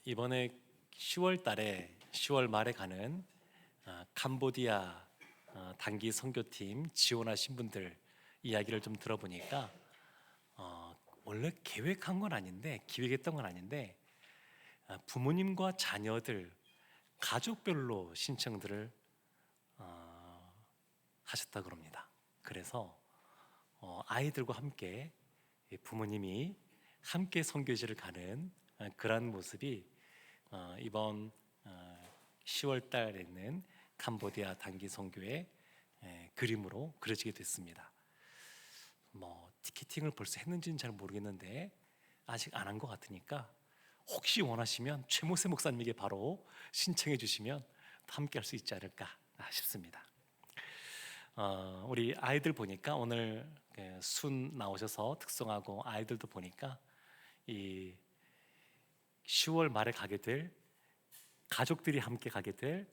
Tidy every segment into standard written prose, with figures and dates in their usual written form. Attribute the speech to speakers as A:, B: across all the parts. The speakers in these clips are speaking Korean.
A: 이번에 10월 달에 10월 말에 가는 캄보디아 단기 선교팀 지원하신 분들 이야기를 좀 들어보니까 원래 계획한 건 아닌데 기획했던 건 아닌데 부모님과 자녀들 가족별로 신청들을 하셨다 그럽니다. 그래서 아이들과 함께 부모님이 함께 선교지를 가는 그러한 모습이 이번 10월 달에 있는 캄보디아 단기 선교의 그림으로 그려지게 됐습니다. 티켓팅을 벌써 했는지는 잘 모르겠는데 아직 안 한 것 같으니까 혹시 원하시면 최모세 목사님에게 바로 신청해 주시면 함께 할 수 있지 않을까 싶습니다. 우리 아이들 보니까 오늘 순 나오셔서 특성하고 아이들도 보니까 이 10월 말에 가게 될 가족들이 함께 가게 될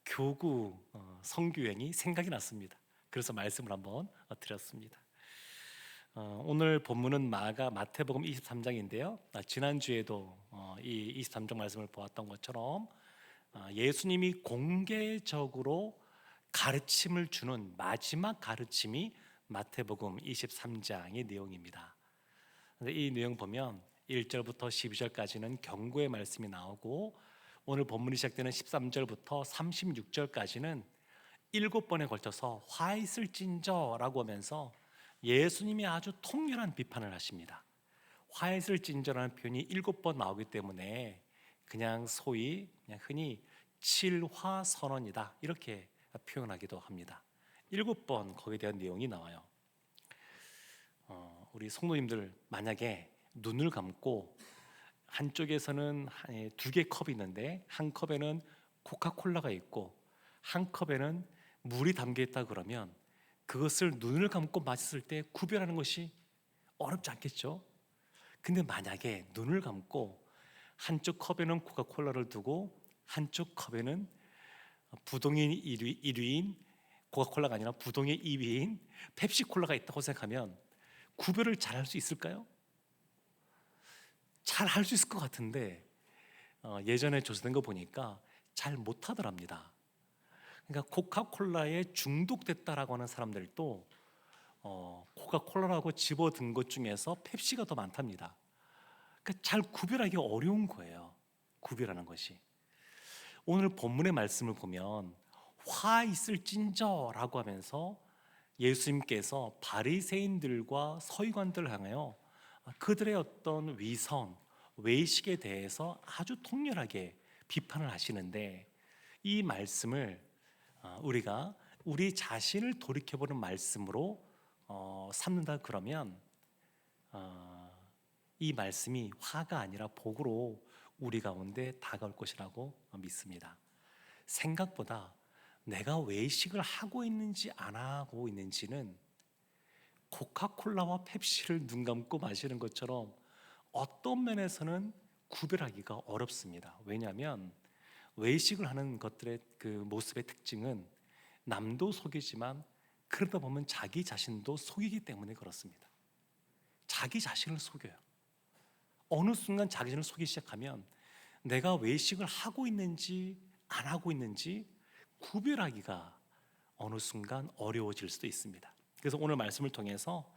A: 교구 성교행이 생각이 났습니다. 그래서 말씀을 한번 드렸습니다. 오늘 본문은 마태복음 23장인데요. 지난주에도 이 23장 말씀을 보았던 것처럼 예수님이 공개적으로 가르침을 주는 마지막 가르침이 마태복음 23장의 내용입니다. 이 내용 보면 1절부터 12절까지는 경고의 말씀이 나오고 오늘 본문이 시작되는 13절부터 36절까지는 7번에 걸쳐서 화 있을진저라고 하면서 예수님이 아주 통렬한 비판을 하십니다. 화 있을진저라는 표현이 7번 나오기 때문에 그냥 소위 그냥 흔히 칠화선언이다 이렇게 표현하기도 합니다. 7번 거기에 대한 내용이 나와요. 우리 성도님들 만약에 눈을 감고 한쪽에서는 2개 컵이 있는데 한 컵에는 코카콜라가 있고 한 컵에는 물이 담겨 있다 그러면 그것을 눈을 감고 마셨을 때 구별하는 것이 어렵지 않겠죠? 근데 만약에 눈을 감고 한쪽 컵에는 코카콜라를 두고 한쪽 컵에는 부동의 1위인 코카콜라가 아니라 부동의 2위인 펩시콜라가 있다고 생각하면 구별을 잘 할 수 있을까요? 잘 할 수 있을 것 같은데 예전에 조사된 거 보니까 잘 못하더랍니다. 그러니까 코카콜라에 중독됐다라고 하는 사람들도 코카콜라라고 집어든 것 중에서 펩시가 더 많답니다. 그러니까 잘 구별하기 어려운 거예요. 구별하는 것이. 오늘 본문의 말씀을 보면 화 있을진저라고 하면서 예수님께서 바리새인들과 서기관들을 향하여 그들의 어떤 위선, 외식에 대해서 아주 통렬하게 비판을 하시는데 이 말씀을 우리가 우리 자신을 돌이켜보는 말씀으로 삼는다 그러면 이 말씀이 화가 아니라 복으로 우리 가운데 다가올 것이라고 믿습니다. 생각보다 내가 외식을 하고 있는지 안 하고 있는지는 코카콜라와 펩시를 눈 감고 마시는 것처럼 어떤 면에서는 구별하기가 어렵습니다. 왜냐하면 외식을 하는 것들의 그 모습의 특징은 남도 속이지만 그러다 보면 자기 자신도 속이기 때문에 그렇습니다. 자기 자신을 속여요. 어느 순간 자기 자신을 속이기 시작하면 내가 외식을 하고 있는지 안 하고 있는지 구별하기가 어느 순간 어려워질 수도 있습니다. 그래서 오늘 말씀을 통해서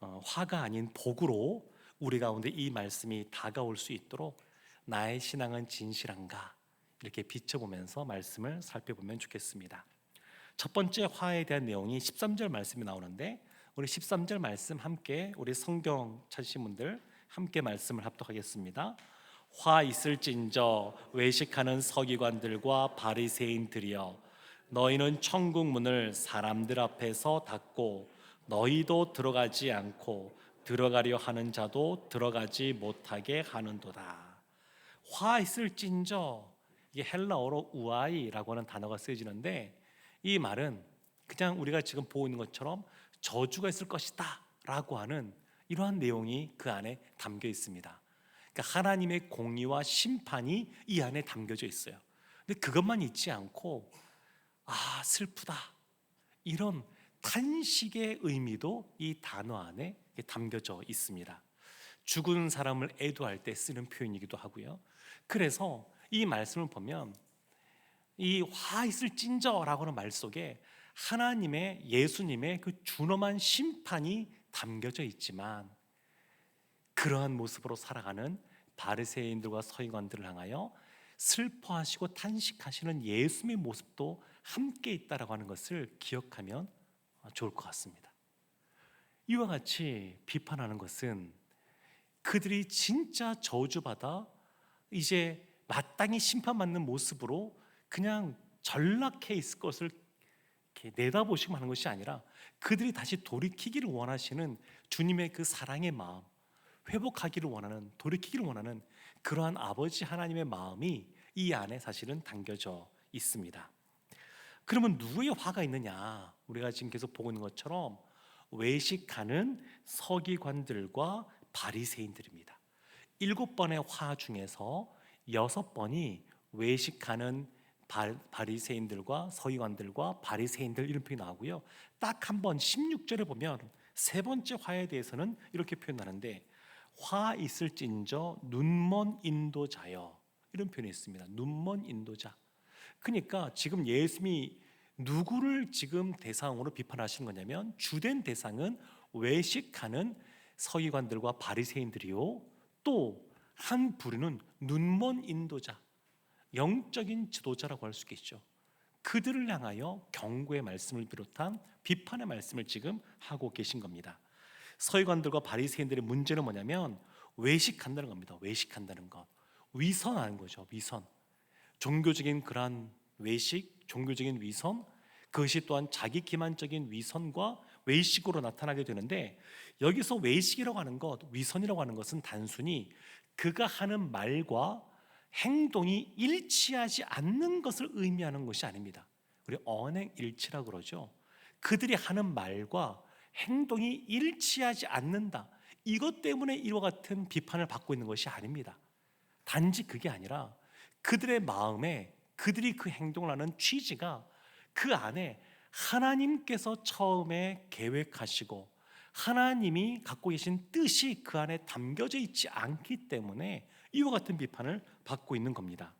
A: 화가 아닌 복으로 우리 가운데 이 말씀이 다가올 수 있도록 나의 신앙은 진실한가 이렇게 비춰보면서 말씀을 살펴보면 좋겠습니다. 첫 번째 화에 대한 내용이 13절 말씀이 나오는데 우리 13절 말씀 함께 우리 성경 찾으신 분들 함께 말씀을 합독하겠습니다. 화 있을진저 외식하는 서기관들과 바리새인들이여 너희는 천국 문을 사람들 앞에서 닫고 너희도 들어가지 않고 들어가려 하는 자도 들어가지 못하게 하는도다. 화 있을진저 이게 헬라어로 우아이라고 하는 단어가 쓰여지는데 이 말은 그냥 우리가 지금 보고 있는 것처럼 저주가 있을 것이다 라고 하는 이러한 내용이 그 안에 담겨 있습니다. 그러니까 하나님의 공의와 심판이 이 안에 담겨져 있어요. 근데 그것만 있지 않고 슬프다 이런 탄식의 의미도 이 단어 안에 담겨져 있습니다. 죽은 사람을 애도할 때 쓰는 표현이기도 하고요. 그래서 이 말씀을 보면 이 화 있을 찐저라고는 말 속에 하나님의, 예수님의 그 준엄한 심판이 담겨져 있지만, 그러한 모습으로 살아가는 바리새인들과 서기관들을 향하여 슬퍼하시고 탄식하시는 예수님의 모습도 함께 있다라고 하는 것을 기억하면 좋을 것 같습니다. 이와 같이 비판하는 것은 그들이 진짜 저주받아 이제 마땅히 심판받는 모습으로 그냥 전락해 있을 것을 이렇게 내다보시고 하는 것이 아니라, 그들이 다시 돌이키기를 원하시는 주님의 그 사랑의 마음, 회복하기를 원하는, 돌이키기를 원하는 그러한 아버지 하나님의 마음이 이 안에 사실은 담겨져 있습니다. 그러면 누구의 화가 있느냐? 우리가 지금 계속 보고 있는 것처럼 외식하는 서기관들과 바리새인들입니다. 7번의 화 중에서 6번이 외식하는 바리새인들과 서기관들과 바리새인들 이런 표현이 나오고요. 딱 한 번 16절에 보면 세 번째 화에 대해서는 이렇게 표현하는데, 화 있을진저 눈먼 인도자여, 이런 표현이 있습니다. 눈먼 인도자. 그러니까 지금 예수님이 누구를 지금 대상으로 비판하시는 거냐면, 주된 대상은 외식하는 서기관들과 바리새인들이요, 또 한 부류는 눈먼 인도자, 영적인 지도자라고 할 수 있겠죠. 그들을 향하여 경고의 말씀을 비롯한 비판의 말씀을 지금 하고 계신 겁니다. 서기관들과 바리새인들의 문제는 뭐냐면 외식한다는 겁니다. 외식한다는 것, 위선하는 거죠. 위선, 종교적인 그러한 외식, 종교적인 위선, 그것이 또한 자기 기만적인 위선과 외식으로 나타나게 되는데, 여기서 외식이라고 하는 것, 위선이라고 하는 것은 단순히 그가 하는 말과 행동이 일치하지 않는 것을 의미하는 것이 아닙니다. 우리 언행일치라고 그러죠. 그들이 하는 말과 행동이 일치하지 않는다, 이것 때문에 이와 같은 비판을 받고 있는 것이 아닙니다. 단지 그게 아니라 그들의 마음에, 그들이 그 행동을 하는 취지가 그 안에 하나님께서 처음에 계획하시고 하나님이 갖고 계신 뜻이 그 안에 담겨져 있지 않기 때문에 이와 같은 비판을 받고 있는 겁니다.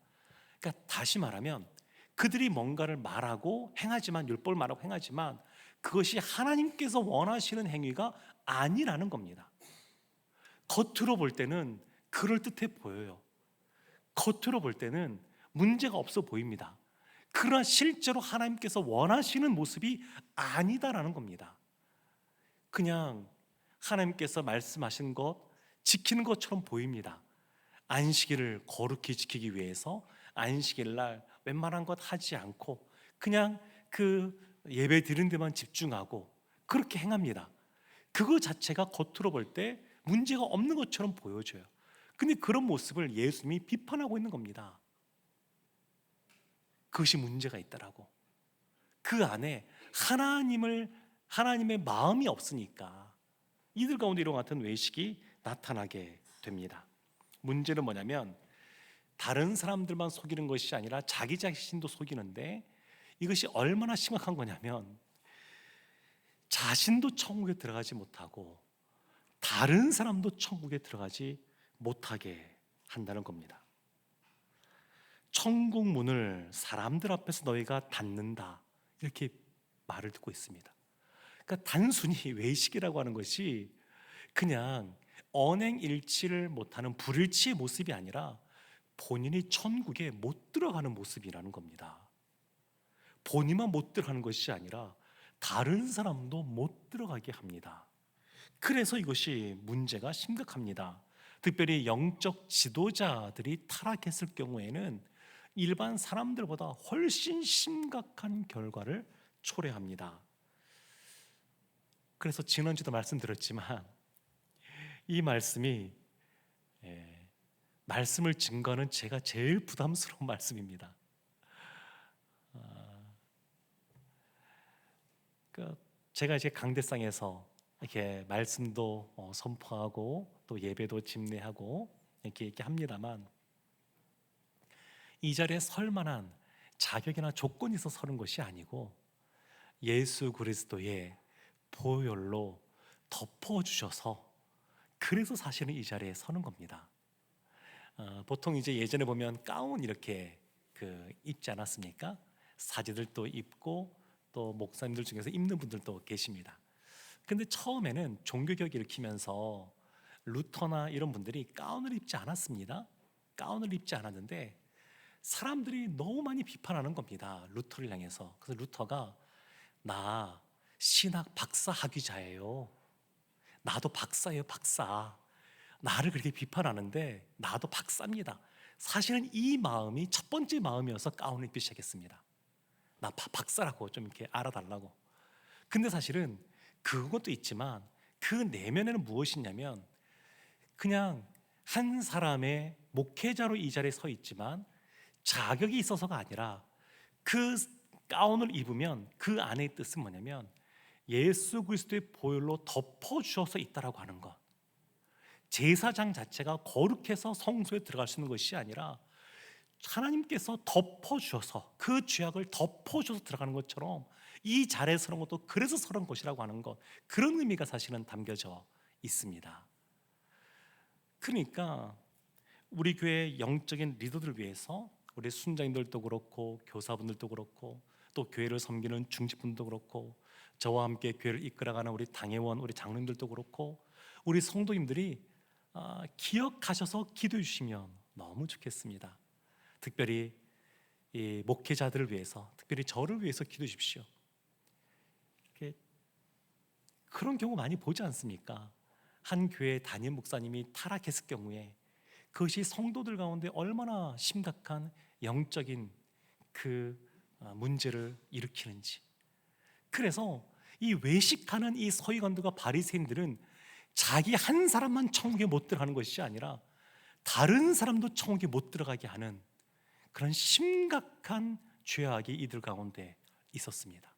A: 그러니까 다시 말하면 그들이 뭔가를 말하고 행하지만, 율법을 말하고 행하지만 그것이 하나님께서 원하시는 행위가 아니라는 겁니다. 겉으로 볼 때는 그럴듯해 보여요. 겉으로 볼 때는 문제가 없어 보입니다. 그러나 실제로 하나님께서 원하시는 모습이 아니다라는 겁니다. 그냥 하나님께서 말씀하신 것 지키는 것처럼 보입니다. 안식일을 거룩히 지키기 위해서 안식일 날 웬만한 것 하지 않고 그냥 그 예배 드리는 데만 집중하고 그렇게 행합니다. 그거 자체가 겉으로 볼 때 문제가 없는 것처럼 보여져요. 근데 그런 모습을 예수님이 비판하고 있는 겁니다. 그것이 문제가 있다라고. 그 안에 하나님의 마음이 없으니까 이들 가운데 이런 같은 외식이 나타나게 됩니다. 문제는 뭐냐면 다른 사람들만 속이는 것이 아니라 자기 자신도 속이는데, 이것이 얼마나 심각한 거냐면 자신도 천국에 들어가지 못하고 다른 사람도 천국에 들어가지 못하게 한다는 겁니다. 천국 문을 사람들 앞에서 너희가 닫는다, 이렇게 말을 듣고 있습니다. 그러니까 단순히 외식이라고 하는 것이 그냥 언행일치를 못하는 불일치의 모습이 아니라 본인이 천국에 못 들어가는 모습이라는 겁니다. 본인만 못 들어가는 것이 아니라 다른 사람도 못 들어가게 합니다. 그래서 이것이 문제가 심각합니다. 특별히 영적 지도자들이 타락했을 경우에는 일반 사람들보다 훨씬 심각한 결과를 초래합니다. 그래서 지난주도 말씀드렸지만 이 말씀이 말씀을 증거하는 제가 제일 부담스러운 말씀입니다. 제가 이제 강대상에서 이렇게 말씀도 선포하고 또 예배도 집례하고 이렇게 합니다만, 이 자리에 설 만한 자격이나 조건이 있어 서는 것이 아니고 예수 그리스도의 보혈로 덮어주셔서 그래서 사실은 이 자리에 서는 겁니다. 보통 이제 예전에 보면 가운 이렇게 입지 않았습니까? 사제들도 입고 또 목사님들 중에서 입는 분들도 계십니다. 근데 처음에는 종교개혁 일으키면서 루터나 이런 분들이 가운을 입지 않았습니다. 가운을 입지 않았는데 사람들이 너무 많이 비판하는 겁니다. 루터를 향해서. 그래서 루터가 나 신학 박사 학위자예요. 나도 박사예요, 박사. 나를 그렇게 비판하는데 나도 박사입니다. 사실은 이 마음이 첫 번째 마음이어서 가운을 입기 시작했습니다. 나 박사라고 좀 이렇게 알아달라고. 근데 사실은 그것도 있지만 그 내면에는 무엇이냐면 그냥 한 사람의 목회자로 이 자리에 서 있지만 자격이 있어서가 아니라 그 가운을 입으면 그 안의 뜻은 뭐냐면 예수 그리스도의 보혈로 덮어주어서 있다라고 하는 것. 제사장 자체가 거룩해서 성소에 들어갈 수 있는 것이 아니라 하나님께서 덮어주셔서 그 죄악을 덮어주셔서 들어가는 것처럼 이 자리에 서는 것도 그래서 서는 것이라고 하는 것, 그런 의미가 사실은 담겨져 있습니다. 그러니까 우리 교회 영적인 리더들을 위해서 우리 순장님들도 그렇고 교사분들도 그렇고 또 교회를 섬기는 중직분도 그렇고 저와 함께 교회를 이끌어가는 우리 당회원, 우리 장로님들도 그렇고 우리 성도님들이 기억하셔서 기도해 주시면 너무 좋겠습니다. 특별히 이 목회자들을 위해서, 특별히 저를 위해서 기도해 주십시오. 그런 경우 많이 보지 않습니까? 한 교회 담임 목사님이 타락했을 경우에 그것이 성도들 가운데 얼마나 심각한 영적인 문제를 일으키는지. 그래서 이 외식하는 이 서기관들과 바리새인들은 자기 한 사람만 천국에 못 들어가는 것이 아니라 다른 사람도 천국에 못 들어가게 하는 그런 심각한 죄악이 이들 가운데 있었습니다.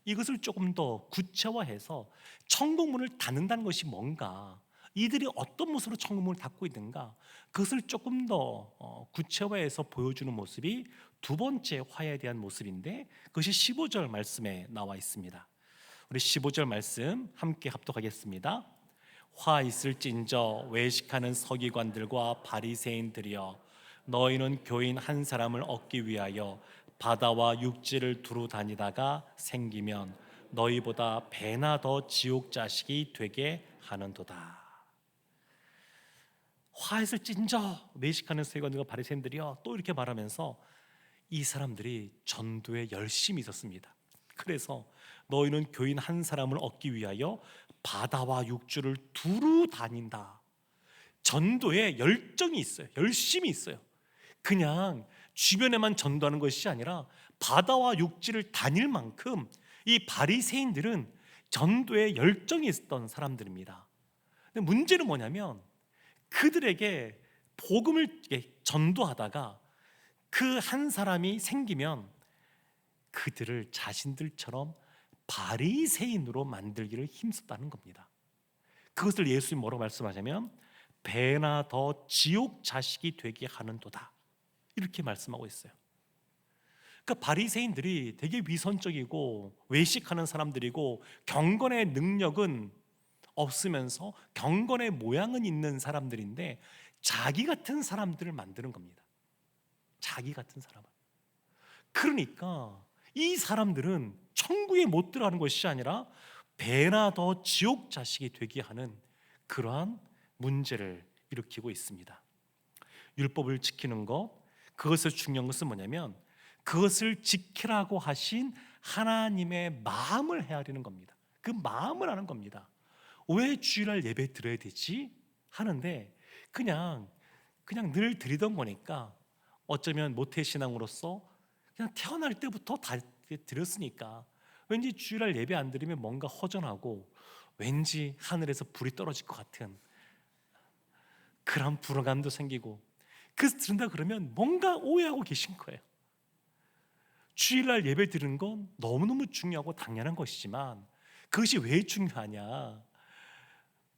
A: 이것을 조금 더 구체화해서 천국문을 닫는다는 것이 뭔가, 이들이 어떤 모습으로 천국문을 닫고 있는가, 그것을 조금 더 구체화해서 보여주는 모습이 두 번째 화해에 대한 모습인데, 그것이 15절 말씀에 나와 있습니다. 우리 15절 말씀 함께 합독하겠습니다. 화 있을진저 외식하는 서기관들과 바리새인들이여, 너희는 교인 한 사람을 얻기 위하여 바다와 육지를 두루 다니다가 생기면 너희보다 배나 더 지옥 자식이 되게 하는도다. 화있을진저 외식하는 서기관들과 바리새인들이여, 또 이렇게 말하면서 이 사람들이 전도에 열심히 있었습니다. 그래서 너희는 교인 한 사람을 얻기 위하여 바다와 육지를 두루 다닌다. 전도에 열정이 있어요. 열심히 있어요. 그냥 주변에만 전도하는 것이 아니라 바다와 육지를 다닐 만큼 이 바리새인들은 전도에 열정이 있었던 사람들입니다. 근데 문제는 뭐냐면 그들에게 복음을 전도하다가 그 한 사람이 생기면 그들을 자신들처럼 바리새인으로 만들기를 힘썼다는 겁니다. 그것을 예수님 뭐라고 말씀하냐면 배나 더 지옥 자식이 되게 하는도다, 이렇게 말씀하고 있어요. 그러니까 바리새인들이 되게 위선적이고 외식하는 사람들이고 경건의 능력은 없으면서 경건의 모양은 있는 사람들인데 자기 같은 사람들을 만드는 겁니다. 자기 같은 사람을. 그러니까 이 사람들은 천국에 못 들어가는 것이 아니라 배나 더 지옥 자식이 되게 하는 그러한 문제를 일으키고 있습니다. 율법을 지키는 것, 그것을 중요한 것은 뭐냐면 그것을 지키라고 하신 하나님의 마음을 헤아리는 겁니다. 그 마음을 아는 겁니다. 왜 주일날 예배 드려야 되지? 하는데 그냥 늘 드리던 거니까, 어쩌면 모태신앙으로서 그냥 태어날 때부터 다 드렸으니까 왠지 주일날 예배 안 드리면 뭔가 허전하고 왠지 하늘에서 불이 떨어질 것 같은 그런 불안감도 생기고, 그래서 드린다 그러면 뭔가 오해하고 계신 거예요. 주일날 예배 드리는 건 너무너무 중요하고 당연한 것이지만 그것이 왜 중요하냐?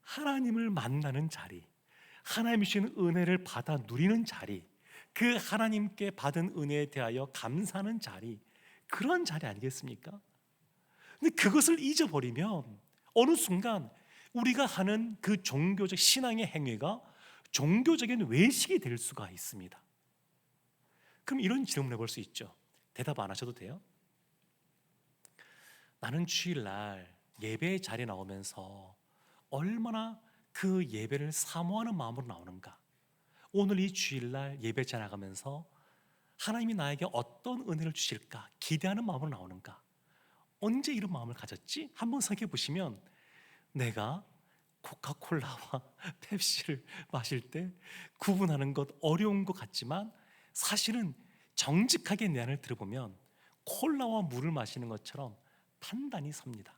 A: 하나님을 만나는 자리, 하나님이 주시는 은혜를 받아 누리는 자리, 그 하나님께 받은 은혜에 대하여 감사하는 자리, 그런 자리 아니겠습니까? 근데 그것을 잊어버리면 어느 순간 우리가 하는 그 종교적 신앙의 행위가 종교적인 외식이 될 수가 있습니다. 그럼 이런 질문을 해볼 수 있죠. 대답 안 하셔도 돼요. 나는 주일날 예배 자리에 나오면서 얼마나 그 예배를 사모하는 마음으로 나오는가. 오늘 이 주일날 예배 자리에 나가면서 하나님이 나에게 어떤 은혜를 주실까 기대하는 마음으로 나오는가. 언제 이런 마음을 가졌지? 한번 생각해 보시면 내가 코카콜라와 펩시를 마실 때 구분하는 것 어려운 것 같지만 사실은 정직하게 내 안을 들어보면 콜라와 물을 마시는 것처럼 판단이 섭니다.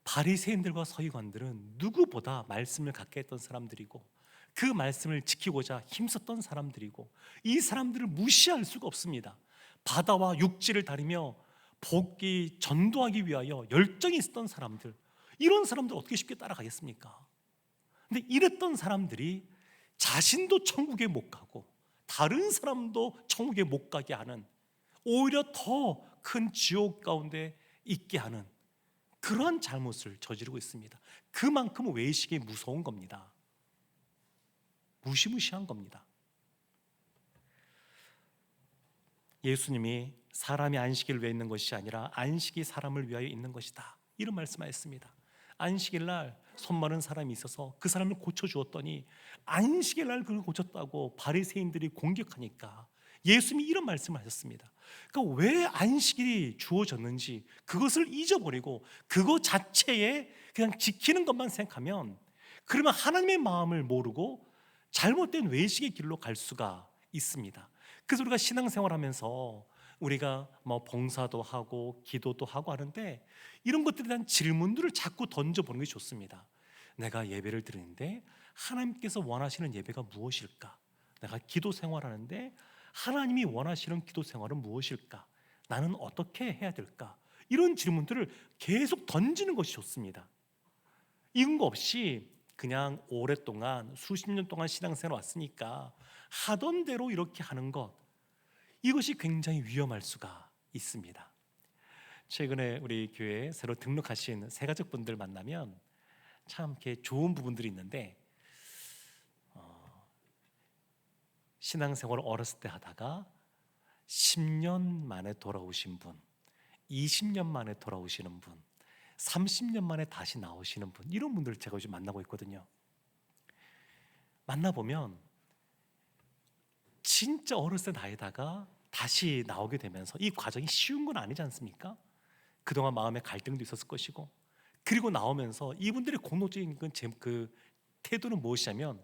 A: 바리새인들과 서기관들은 누구보다 말씀을 갖게 했던 사람들이고 그 말씀을 지키고자 힘썼던 사람들이고 이 사람들을 무시할 수가 없습니다. 바다와 육지를 다리며 복이 전도하기 위하여 열정이 있었던 사람들, 이런 사람들 어떻게 쉽게 따라가겠습니까? 근데 이랬던 사람들이 자신도 천국에 못 가고 다른 사람도 천국에 못 가게 하는, 오히려 더 큰 지옥 가운데 있게 하는 그러한 잘못을 저지르고 있습니다. 그만큼 외식이 무서운 겁니다. 무시무시한 겁니다. 예수님이 사람이 안식일을 위해 있는 것이 아니라 안식이 사람을 위하여 있는 것이다, 이런 말씀하셨습니다. 안식일 날 손 마른 사람이 있어서 그 사람을 고쳐주었더니 안식일 날 그걸 고쳤다고 바리새인들이 공격하니까 예수님이 이런 말씀을 하셨습니다. 그러니까 왜 안식일이 주어졌는지 그것을 잊어버리고 그거 자체에 그냥 지키는 것만 생각하면, 그러면 하나님의 마음을 모르고 잘못된 외식의 길로 갈 수가 있습니다. 그래서 우리가 신앙생활하면서 우리가 뭐 봉사도 하고 기도도 하고 하는데 이런 것들에 대한 질문들을 자꾸 던져보는 게 좋습니다. 내가 예배를 드리는데 하나님께서 원하시는 예배가 무엇일까? 내가 기도 생활하는데 하나님이 원하시는 기도 생활은 무엇일까? 나는 어떻게 해야 될까? 이런 질문들을 계속 던지는 것이 좋습니다. 이런 거 없이 그냥 오랫동안 수십 년 동안 신앙생활 왔으니까 하던 대로 이렇게 하는 것, 이것이 굉장히 위험할 수가 있습니다. 최근에 우리 교회에 새로 등록하신 새가족분들 만나면 참 이렇게 좋은 부분들이 있는데, 신앙생활을 어렸을 때 하다가 10년 만에 돌아오신 분, 20년 만에 돌아오시는 분, 30년 만에 다시 나오시는 분, 이런 분들을 제가 요즘 만나고 있거든요. 만나보면 진짜 어렸을 때 나이다가 다시 나오게 되면서 이 과정이 쉬운 건 아니지 않습니까? 그동안 마음의 갈등도 있었을 것이고, 그리고 나오면서 이분들의 공통적인 그 태도는 무엇이냐면,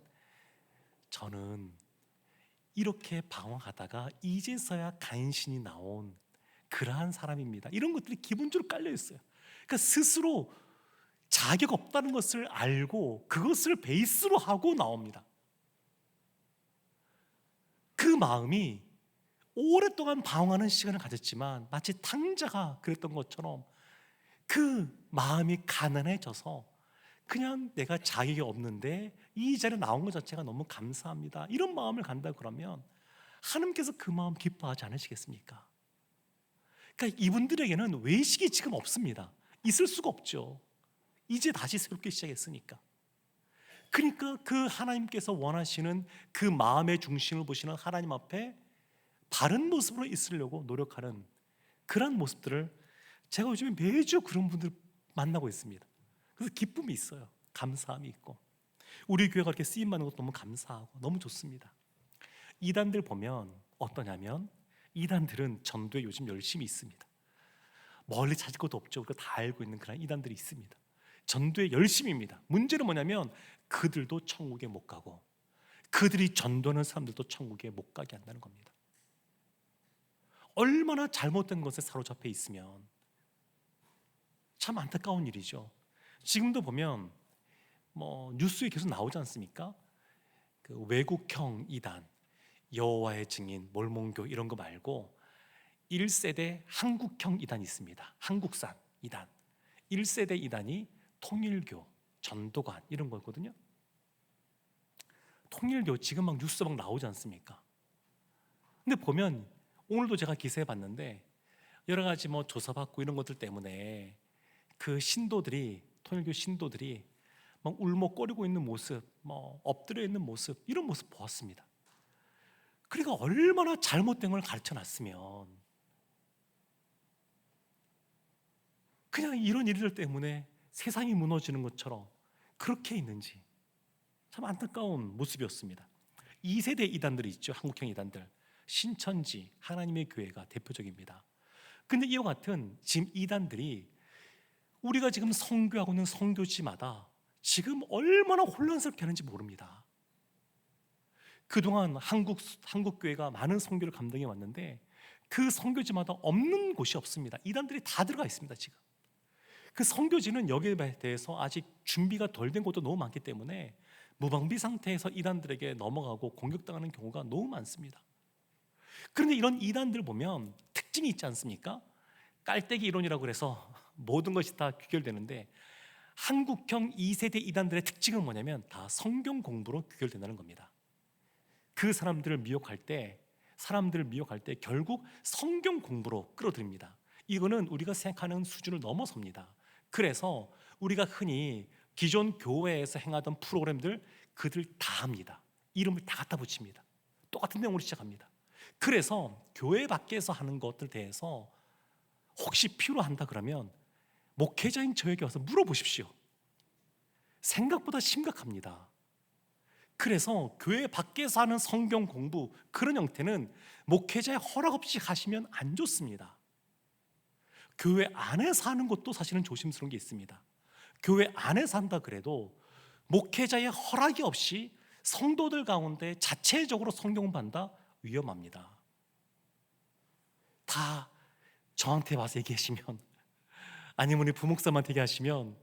A: 저는 이렇게 방황하다가 이제서야 간신히 나온 그러한 사람입니다, 이런 것들이 기본적으로 깔려 있어요. 그러니까 스스로 자격 없다는 것을 알고 그것을 베이스로 하고 나옵니다. 그 마음이 오랫동안 방황하는 시간을 가졌지만 마치 탕자가 그랬던 것처럼 그 마음이 가난해져서 그냥 내가 자격이 없는데 이 자리에 나온 것 자체가 너무 감사합니다, 이런 마음을 간다 그러면 하나님께서 그 마음 기뻐하지 않으시겠습니까? 그러니까 이분들에게는 외식이 지금 없습니다. 있을 수가 없죠. 이제 다시 새롭게 시작했으니까. 그러니까 그 하나님께서 원하시는 그 마음의 중심을 보시는 하나님 앞에 바른 모습으로 있으려고 노력하는 그런 모습들을 제가 요즘에 매주 그런 분들 만나고 있습니다. 그래서 기쁨이 있어요. 감사함이 있고, 우리 교회가 이렇게 쓰임받는 것도 너무 감사하고 너무 좋습니다. 이단들 보면 어떠냐면, 이단들은 전도에 요즘 열심히 있습니다. 멀리 찾을 것도 없죠. 우리가 다 알고 있는 그런 이단들이 있습니다. 전도에 열심입니다. 문제는 뭐냐면 그들도 천국에 못 가고 그들이 전도하는 사람들도 천국에 못 가게 한다는 겁니다. 얼마나 잘못된 것에 사로잡혀 있으면 참 안타까운 일이죠. 지금도 보면 뭐 뉴스에 계속 나오지 않습니까? 그 외국형 이단, 여호와의 증인, 몰몬교 이런 거 말고 1세대 한국형 이단이 있습니다. 한국산 이단. 1세대 이단이 통일교, 전도관 이런 거거든요. 통일교 지금 막 뉴스 막 나오지 않습니까? 근데 보면 오늘도 제가 기사에 봤는데 여러 가지 뭐 조사받고 이런 것들 때문에 그 신도들이, 통일교 신도들이 막 울먹거리고 있는 모습, 뭐 엎드려 있는 모습, 이런 모습 보았습니다. 그러니까 얼마나 잘못된 걸 가르쳐 놨으면 그냥 이런 일들 때문에 세상이 무너지는 것처럼 그렇게 있는지 참 안타까운 모습이었습니다. 2세대 이단들이 있죠. 한국형 이단들. 신천지, 하나님의 교회가 대표적입니다. 근데 이와 같은 지금 이단들이 우리가 지금 선교하고 있는 선교지마다 지금 얼마나 혼란스럽게 하는지 모릅니다. 그동안 한국 교회가 많은 선교를 감당해 왔는데 그 선교지마다 없는 곳이 없습니다. 이단들이 다 들어가 있습니다. 지금 그 선교지는 여기에 대해서 아직 준비가 덜 된 곳도 너무 많기 때문에 무방비 상태에서 이단들에게 넘어가고 공격당하는 경우가 너무 많습니다. 그런데 이런 이단들 보면 특징이 있지 않습니까? 깔때기 이론이라고 그래서 모든 것이 다 귀결되는데 한국형 2세대 이단들의 특징은 뭐냐면 다 성경 공부로 귀결된다는 겁니다. 그 사람들을 미혹할 때 결국 성경 공부로 끌어들입니다. 이거는 우리가 생각하는 수준을 넘어섭니다. 그래서 우리가 흔히 기존 교회에서 행하던 프로그램들 그들 다 합니다. 이름을 다 갖다 붙입니다. 똑같은 내용으로 시작합니다. 그래서 교회 밖에서 하는 것들 대해서 혹시 필요한다 그러면 목회자인 저에게 와서 물어보십시오. 생각보다 심각합니다. 그래서 교회 밖에서 하는 성경 공부 그런 형태는 목회자의 허락 없이 하시면 안 좋습니다. 교회 안에서 하는 것도 사실은 조심스러운 게 있습니다. 교회 안에서 한다 그래도 목회자의 허락이 없이 성도들 가운데 자체적으로 성경 공부한다 위험합니다. 다 저한테 와서 얘기하시면 아니면 우리 부목사님한테 얘기하시면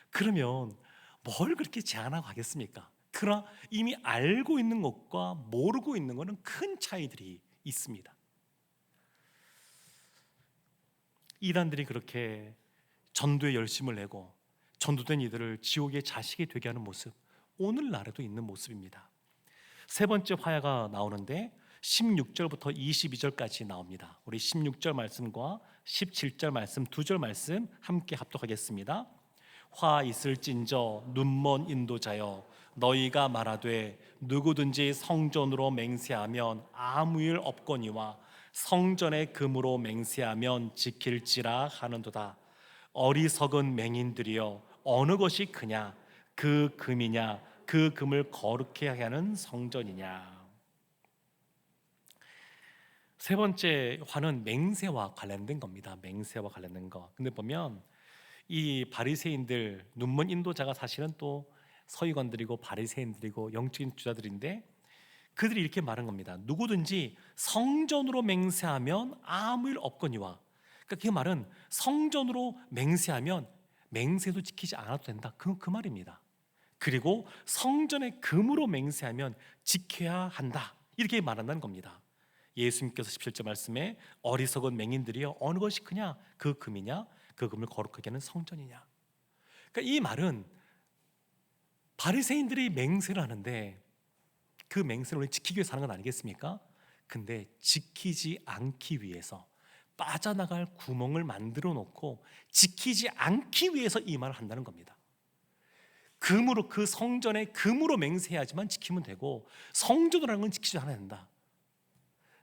A: 그러면 뭘 그렇게 제안하고 하겠습니까? 그러나 이미 알고 있는 것과 모르고 있는 것은 큰 차이들이 있습니다. 이단들이 그렇게 전도에 열심을 내고 전도된 이들을 지옥의 자식이 되게 하는 모습, 오늘날에도 있는 모습입니다. 세 번째 화야가 나오는데 16절부터 22절까지 나옵니다. 우리 16절 말씀과 17절 말씀, 2절 말씀 함께 합독하겠습니다. 화 있을진저 눈먼 인도자여, 너희가 말하되 누구든지 성전으로 맹세하면 아무 일 없거니와 성전의 금으로 맹세하면 지킬지라 하는도다. 어리석은 맹인들이여, 어느 것이 크냐? 그 금이냐? 그 금을 거룩해 하는 성전이냐? 세 번째 화는 맹세와 관련된 겁니다. 맹세와 관련된 거. 근데 보면 이 바리새인들, 눈먼 인도자가 사실은 또 서기관들이고 바리새인들이고 영적인 주자들인데 그들이 이렇게 말한 겁니다. 누구든지 성전으로 맹세하면 아무 일 없거니와. 그러니까 그 말은 성전으로 맹세하면 맹세도 지키지 않아도 된다. 그 말입니다. 그리고 성전의 금으로 맹세하면 지켜야 한다. 이렇게 말한다는 겁니다. 예수님께서 17절 말씀에 어리석은 맹인들이여, 어느 것이 크냐? 그 금이냐? 그 금을 거룩하게 하는 성전이냐? 그러니까 이 말은 바리새인들이 맹세를 하는데 그 맹세를 우리 지키기 위해서 하는 건 아니겠습니까? 근데 지키지 않기 위해서 빠져나갈 구멍을 만들어 놓고 지키지 않기 위해서 이 말을 한다는 겁니다. 금으로, 그 성전에 금으로 맹세해야지만 지키면 되고 성전이라는 건 지키지 않아야 된다.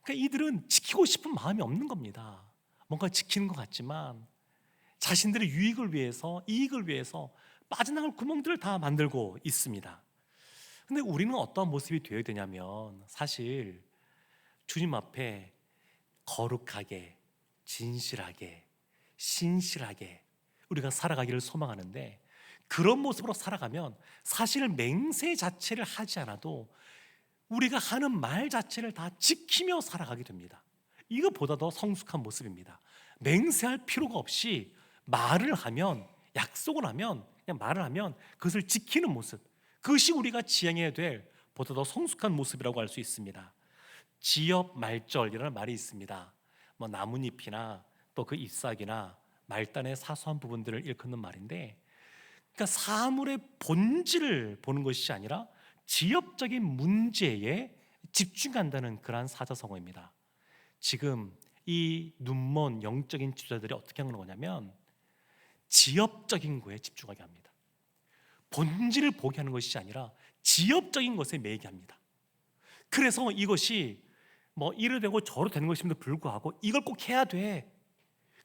A: 그러니까 이들은 지키고 싶은 마음이 없는 겁니다. 뭔가 지키는 것 같지만 자신들의 유익을 위해서, 이익을 위해서 빠져나갈 구멍들을 다 만들고 있습니다. 근데 우리는 어떠한 모습이 되어야 되냐면 사실 주님 앞에 거룩하게, 진실하게, 신실하게 우리가 살아가기를 소망하는데 그런 모습으로 살아가면 사실 맹세 자체를 하지 않아도 우리가 하는 말 자체를 다 지키며 살아가게 됩니다. 이것보다 더 성숙한 모습입니다. 맹세할 필요가 없이 말을 하면, 약속을 하면, 그냥 말을 하면 그것을 지키는 모습, 그것이 우리가 지향해야 될 보다 더 성숙한 모습이라고 할 수 있습니다. 지엽 말절이라는 말이 있습니다. 뭐 나뭇잎이나 또 그 잎사귀나 말단의 사소한 부분들을 일컫는 말인데, 그러니까 사물의 본질을 보는 것이 아니라 지엽적인 문제에 집중한다는 그러한 사자성어입니다. 지금 이 눈먼 영적인 지도자들이 어떻게 하는 거냐면 지엽적인 거에 집중하게 합니다. 본질을 보게 하는 것이 아니라 지엽적인 것에 매이게 합니다. 그래서 이것이 뭐 이래 되고 저래 되는 것임에도 불구하고 이걸 꼭 해야 돼.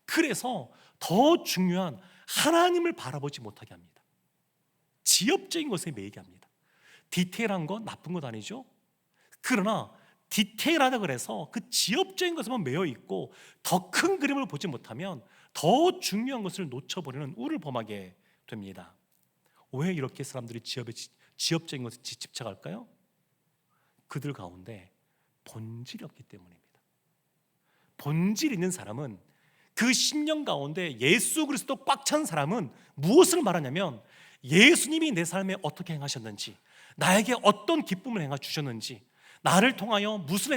A: 그래서 더 중요한 하나님을 바라보지 못하게 합니다. 지엽적인 것에 매이게 합니다. 디테일한 건 나쁜 것 아니죠? 그러나 디테일하다 그래서 그 지엽적인 것에만 매여 있고 더 큰 그림을 보지 못하면 더 중요한 것을 놓쳐버리는 우를 범하게 됩니다. 왜 이렇게 사람들이 지엽적인 것에 집착할까요? 그들 가운데 본질이 없기 때문입니다. 본질 있는 사람은, 그 심령 가운데 예수 그리스도 꽉 찬 사람은 무엇을 말하냐면 예수님이 내 삶에 어떻게 행하셨는지, 나에게 어떤 기쁨을 행하 주셨는지, 나를 통하여 무엇을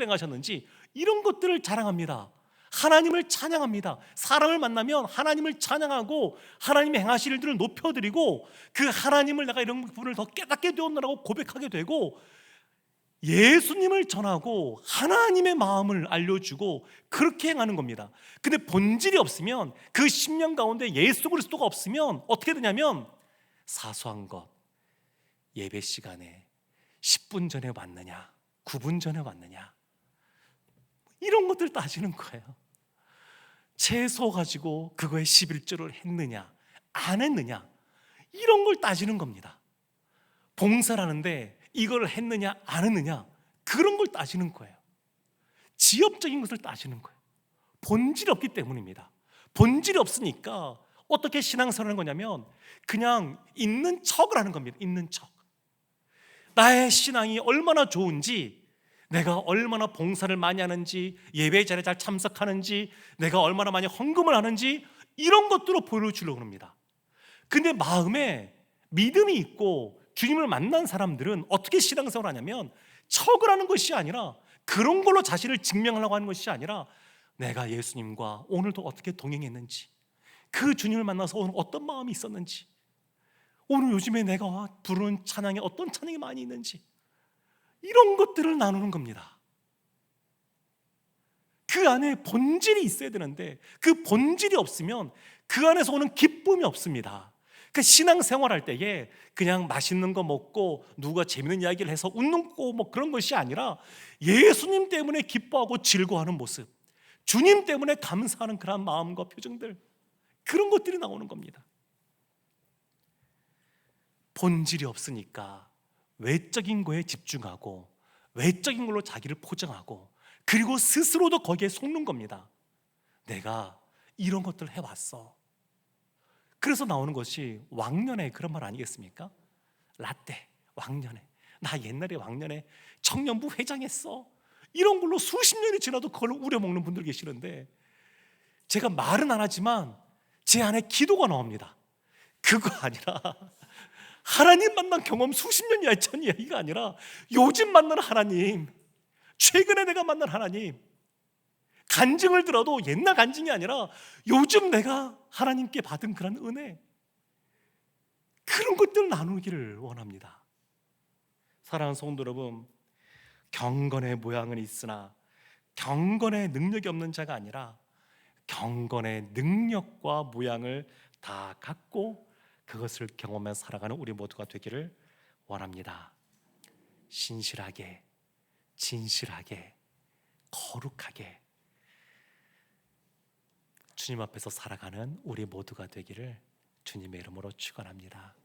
A: 행하셨는지, 이런 것들을 자랑합니다. 하나님을 찬양합니다. 사람을 만나면 하나님을 찬양하고 하나님의 행하실 일들을 높여드리고 그 하나님을 내가 이런 부분을 더 깨닫게 되었노라고 고백하게 되고, 예수님을 전하고 하나님의 마음을 알려주고 그렇게 행하는 겁니다. 근데 본질이 없으면, 그 심령 가운데 예수 그리스도가 없으면 어떻게 되냐면, 사소한 것, 예배 시간에 10분 전에 왔느냐 9분 전에 왔느냐 이런 것들 따지는 거예요. 채소 가지고 그거에 11조를 했느냐 안 했느냐 이런 걸 따지는 겁니다. 봉사를 하는데 이걸 했느냐 안 했느냐 그런 걸 따지는 거예요. 지엽적인 것을 따지는 거예요. 본질이 없기 때문입니다. 본질이 없으니까 어떻게 신앙생활을 하는 거냐면 그냥 있는 척을 하는 겁니다. 있는 척. 나의 신앙이 얼마나 좋은지, 내가 얼마나 봉사를 많이 하는지, 예배 자리에 잘 참석하는지, 내가 얼마나 많이 헌금을 하는지 이런 것들로 보여주려고 합니다. 근데 마음에 믿음이 있고 주님을 만난 사람들은 어떻게 신앙생활을 하냐면 척을 하는 것이 아니라, 그런 걸로 자신을 증명하려고 하는 것이 아니라, 내가 예수님과 오늘도 어떻게 동행했는지, 그 주님을 만나서 오늘 어떤 마음이 있었는지, 오늘 요즘에 내가 부르는 찬양에 어떤 찬양이 많이 있는지, 이런 것들을 나누는 겁니다. 그 안에 본질이 있어야 되는데 그 본질이 없으면 그 안에서 오는 기쁨이 없습니다. 그러니까 신앙생활 할 때에 그냥 맛있는 거 먹고 누가 재밌는 이야기를 해서 웃는 거 뭐 그런 것이 아니라, 예수님 때문에 기뻐하고 즐거워하는 모습, 주님 때문에 감사하는 그런 마음과 표정들, 그런 것들이 나오는 겁니다. 본질이 없으니까 외적인 거에 집중하고 외적인 걸로 자기를 포장하고, 그리고 스스로도 거기에 속는 겁니다. 내가 이런 것들을 해왔어. 그래서 나오는 것이 왕년에 그런 말 아니겠습니까? 라떼, 왕년에, 나 옛날에 왕년에 청년부 회장했어. 이런 걸로 수십 년이 지나도 그걸 우려먹는 분들 계시는데, 제가 말은 안 하지만 제 안에 기도가 나옵니다. 그거 아니라 하나님 만난 경험 수십 년 전 이야기가 아니라 요즘 만난 하나님, 최근에 내가 만난 하나님, 간증을 들어도 옛날 간증이 아니라 요즘 내가 하나님께 받은 그런 은혜, 그런 것들을 나누기를 원합니다. 사랑하는 성도 여러분, 경건의 모양은 있으나 경건의 능력이 없는 자가 아니라 경건의 능력과 모양을 다 갖고 그것을 경험해 살아가는 우리 모두가 되기를 원합니다. 신실하게, 진실하게, 거룩하게 주님 앞에서 살아가는 우리 모두가 되기를 주님의 이름으로 축원합니다.